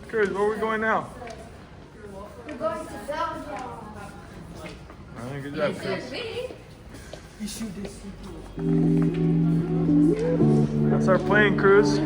Cruz, where are we going now? We're going to Belgium. Alright, good job, Cruz. That's our plane, Cruz.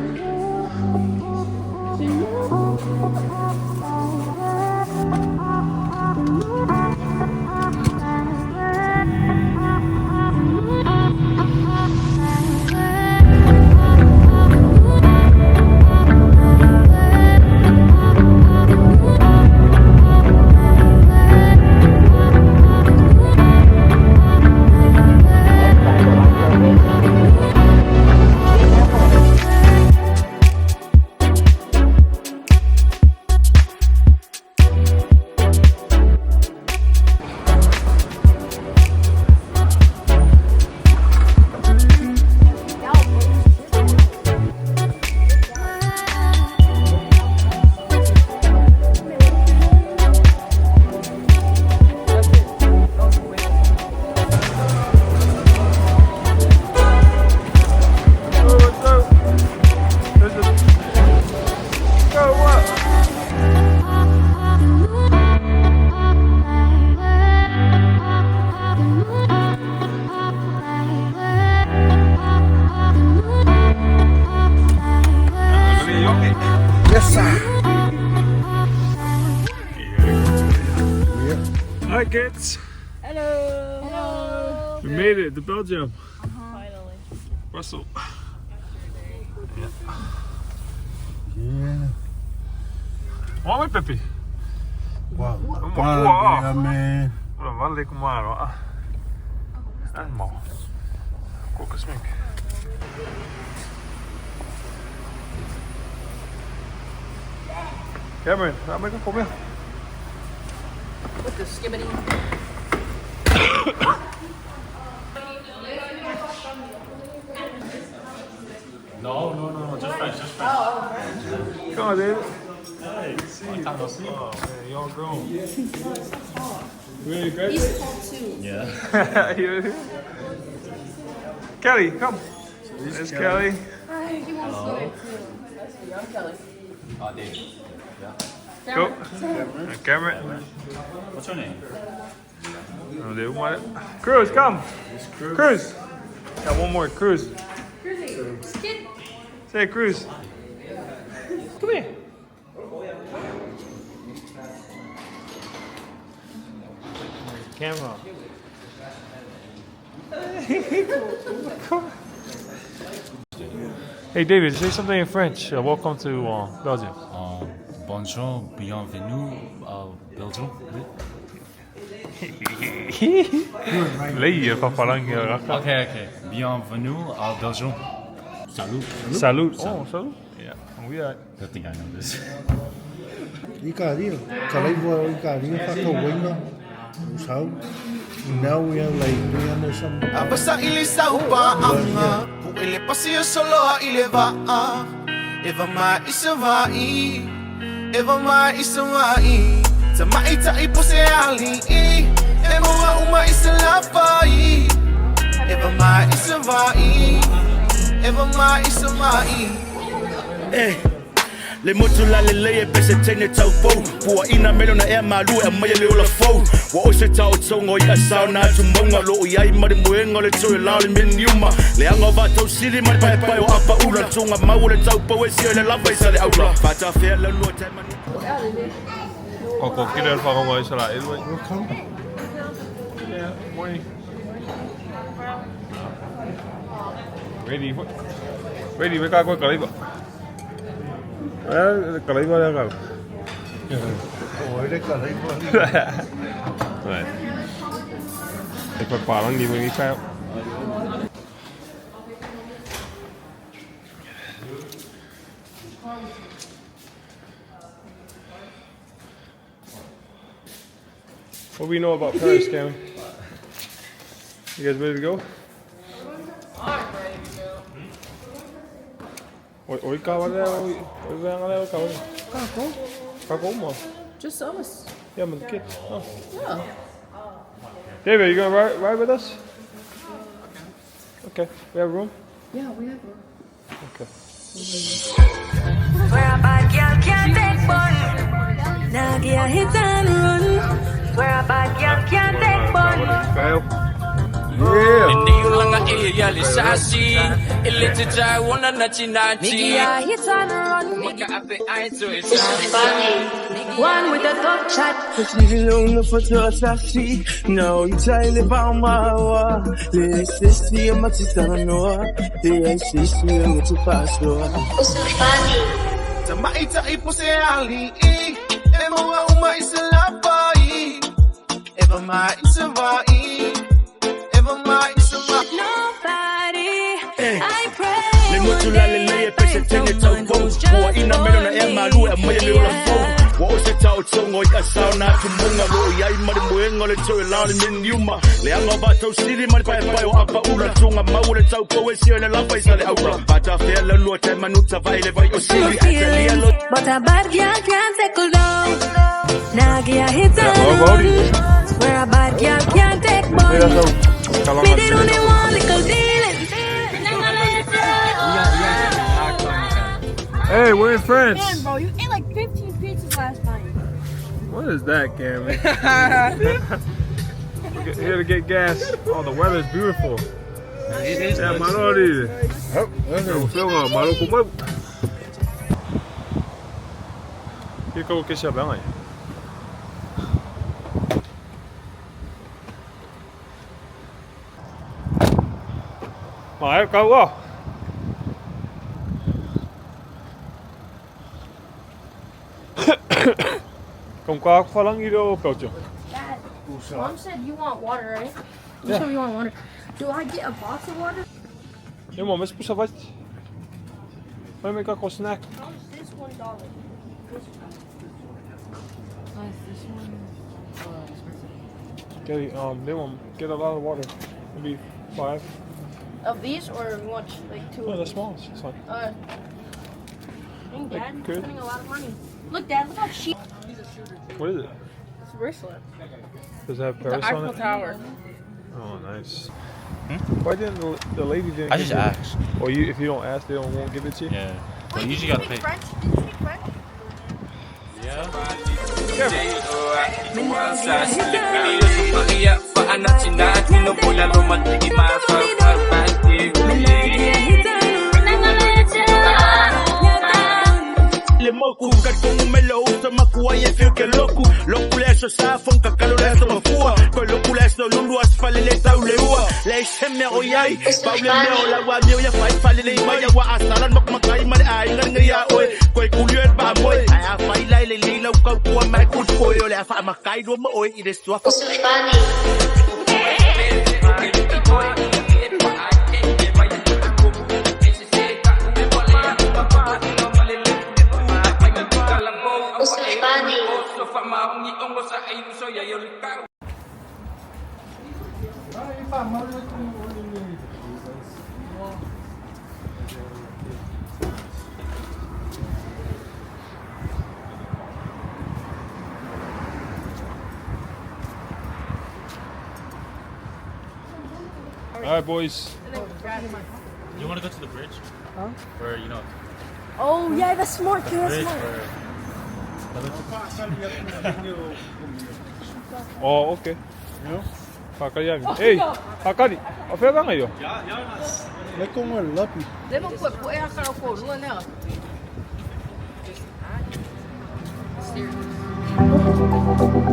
Hi kids! Hello! Hello! We made it to Belgium. Finally. Russell. Yeah. Wat met Pippi? Wow. Wow. Yeah, man. Wat lekker maar hoor. Allemaal. Kokosmink. Cameron, laat me even komen. With the skibbity. No, just French. Come on, David. Hey, See you. Oh man, y'all grown. Really great. He's tall too. Yeah. Kelly, come. There's Kelly. Hi, he wants to go there too. That's me, I'm Kelly. David. Yeah. Go. Cameron. What's your name? Oh, they want it. Cruz, come. Cruz. Got one more. Cruz. Skid. Say Cruz. Come here. Camera. Hey David, say something in French. Welcome to Belgium. Bonjour, bienvenue Belgium. Leia para falar em Okay. Bienvenue Belgium. Salut. Salut. Oh, salut. Yeah, we are. I think I know this. Icaria. Calaibo, Icaria, Fakawinga. So, now we are like, we understand. Abasa ili sa upaanga Kung ili pasiyo solo ili vaa Eva ma Savai'i Eva ma Savai'i Sa maita ipo se ali Eva ma uma isalafai Eva ma Savai'i Eva ma Savai'i Le motu la le le pese tene tau fo Pua ina melo na ea malu e mai le ola fo Wa o se tau tongo i a sao na tu monga Lo i ai mari muenga le tue lao le mini uma Le anga va tau siri mari pai pai o apa ula Tunga mau le tau po e si le lava i sa le aula Fata fea le lua tai mani Oh, kok kira pa ko ngayon sa lain. Yeah, morning. Ready, we ka ko kalay ba? Kalay ba lang ka? Oh, they Calaibo. Right. Parang di mo i-file. What do we know about Paris, Cameron? You guys ready to go? I'm ready to go. Oi, kawala, oi, kawala, kawala. Kako mo? Just us. Yeah, but the kids. Oh. Yeah. David, you gonna ride with us? Okay. We have room? Yeah, we have room. Okay. Where a bad girl can't take fun. kayo. Hindi yun lang ang irealisasi Ilitijay wala na chinachi Magkaapi ay One with a dog chat. No, you tell me about my war. This is the matitano. This is the matipaslo. Samaitai po sa ali. Emo nga umaisalapay. Eva maisavai. Lemutulale pese tene taupo Wa ina melo na ema lu e moye le ola fo Wa o se tau tongo I asau na tumunga lo Iai mari muenga le tau e laule min yuma Le anga ba tau siri mari pai pai o apa ura Tunga mau le tau koe si le lampa isa le aura Bata fea le lua te manuta vai le vai o siri Atalia lo But a bad girl can't take down. Nagia hits a where a bad girl can't take money. Me they only want little dealing. Hey, we're in France. Man, bro, you ate like 15 pizzas last night. What is that, Cameron? We're here to get gas. Oh, the weather's beautiful. Yeah, Marori. Hier komen we kisha bang. Maar kan wel. Kom qua lang hier op Belgium. Dad, Mom said you want water, right? You said you want water. Do I get a box of water? Ja, maar mes pusa wat. Vai me com snack. How is this $1? Get a lot of water. Maybe 5. Of these or much? Like 2? No, that's small. It's fine. Dang, Dad, you're Good. spending a lot of money. Look, Dad, look how cheap. What is it? It's a bracelet. Does it have The Paris on Eiffel it? Tower. Oh, nice. Why didn't the lady didn't? I give just you it? asked. Or you, if you don't ask, they won't give it to you. Yeah. Well, Wait, you did usually gotta speak pay. French? Did you speak French? Le moku kat kung melo sa makuha ye feel ke loku loku le so sa fon ka kalo le so mafua ko loku le so lulu as fale le tau le ua le sheme o yai pa le me o la wa mi o ya fai fale le ma ya wa asalan mak makai ma ai ngar ngia oi ko kulien ba moi ai fai lai le le lo ka ko ma ku ko yo le fa makai do mo oi i de so All right, boys. You want to go to the bridge? Huh? Or, you know, Oh, yeah, that's smart. That's bridge smart. or... Oh, okay. Kakalian. Hey, kakali. Afega ngayon. Lấy công là lớp gì? They don't put air car for one now. Seriously.